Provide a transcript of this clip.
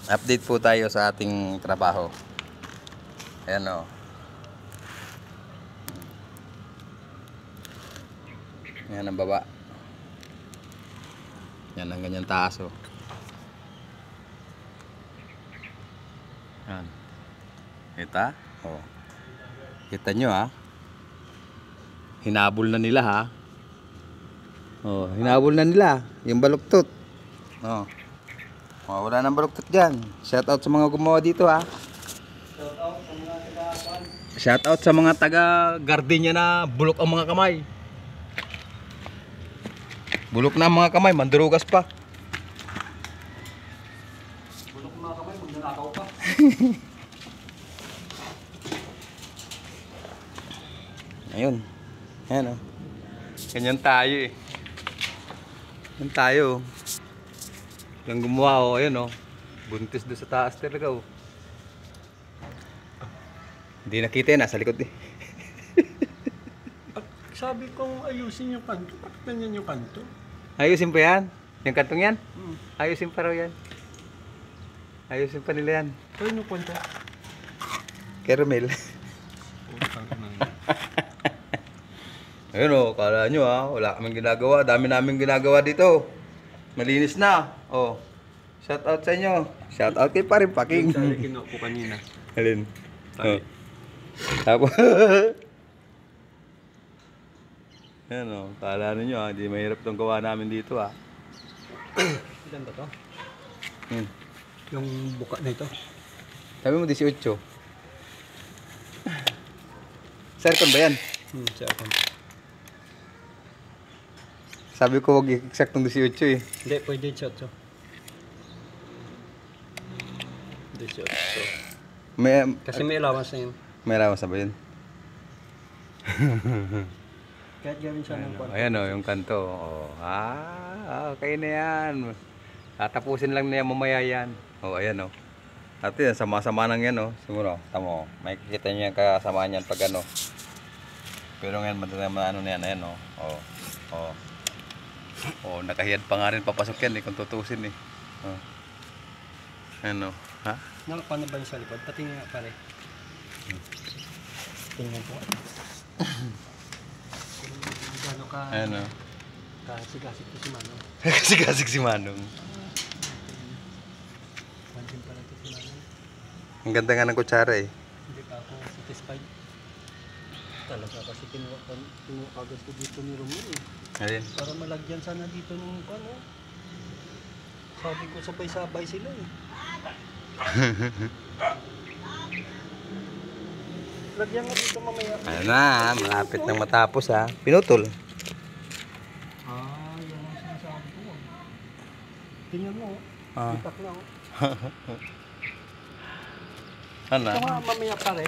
Update po tayo sa ating trabaho. Ayan o. Yan ang baba. Yan ang ganyan taas o. Yan. Kita? O. Kita nyo ha. Hinabol na nila ha. O, hinabol na nila. Yung baluktot. O. O, wala nang baluktot dyan. Shout out sa mga gumawa dito ha. Shout out sa mga taga gardenia na bulok ang mga kamay. Bulok na ang mga kamay, mandurugas pa. Bulok mga kamay, magnanakaw pa. Ayun. Ayan o. Ganyan tayo eh. Ganyan tayo. Yung gumawa o, ayun o. Buntis doon sa taas talaga o. Hindi nakita yun, nasa likod eh. Sabi kong ayusin yung kanto. Bakit ganyan yung kanto? Ayusin pa yan? Yung kantong yan? Ayusin pa raw yan. Ayusin pa nila yan. Kaya yung kwento? Caramel. Ayun o, kala nyo ha, wala kaming ginagawa. Dami namin ginagawa dito. Malinis na. O, shout out sa inyo. Shout out kay Paring Paking. Yung sali kinuha ko kanina. Alin? Tali. Tapos, yan o, kala ninyo ha, di mahirap itong gawa namin dito ha. Ilan ba to? Yung Yung buka na ito. sabi mo 18. Circle ba yan? Siya ako. Sabi ko wag eksaktong 18 eh. Hindi, pwede 18. 18. Kasi may allowance na yun. May ramas na ba yun? Kahit gawin siya ng kwarto. Ayan o, yung kanto. Oh. Okay na yan. Tatapusin lang na yan mamaya yan. Ayan o. At yan, sama-sama nang yan o. Siguro, tamo. May kikita nyo yung kasamaan yan pag ano. Pero ngayon, madali ano na yan. Ayan o. Nakahiyad pa nga rin papasok yan eh, kung tutusin eh. Ayan o. Ha? Nakapano ba yung sa likod? Patingin nga pare. Tingnan po. Gano ka... Ayan o. Kasig-kasig ko si Manong. Kasig-kasig si Manong. Pansin pala ito si Manong. Ang ganda nga ng kutsara eh. Hindi pa ako satisfied. Talaga kasi kinuha agad ko dito ni Romero eh. Ayun. Para malagyan sana dito ng ano. Sabi ko sabay-sabay sila eh. Lagyan nga dito mamaya. Ayun na, malapit nang matapos ha. Pinutol. Yan ang sinasabi ko. Tingnan mo. Itak na oh. Ano? Ito nga mamaya pare.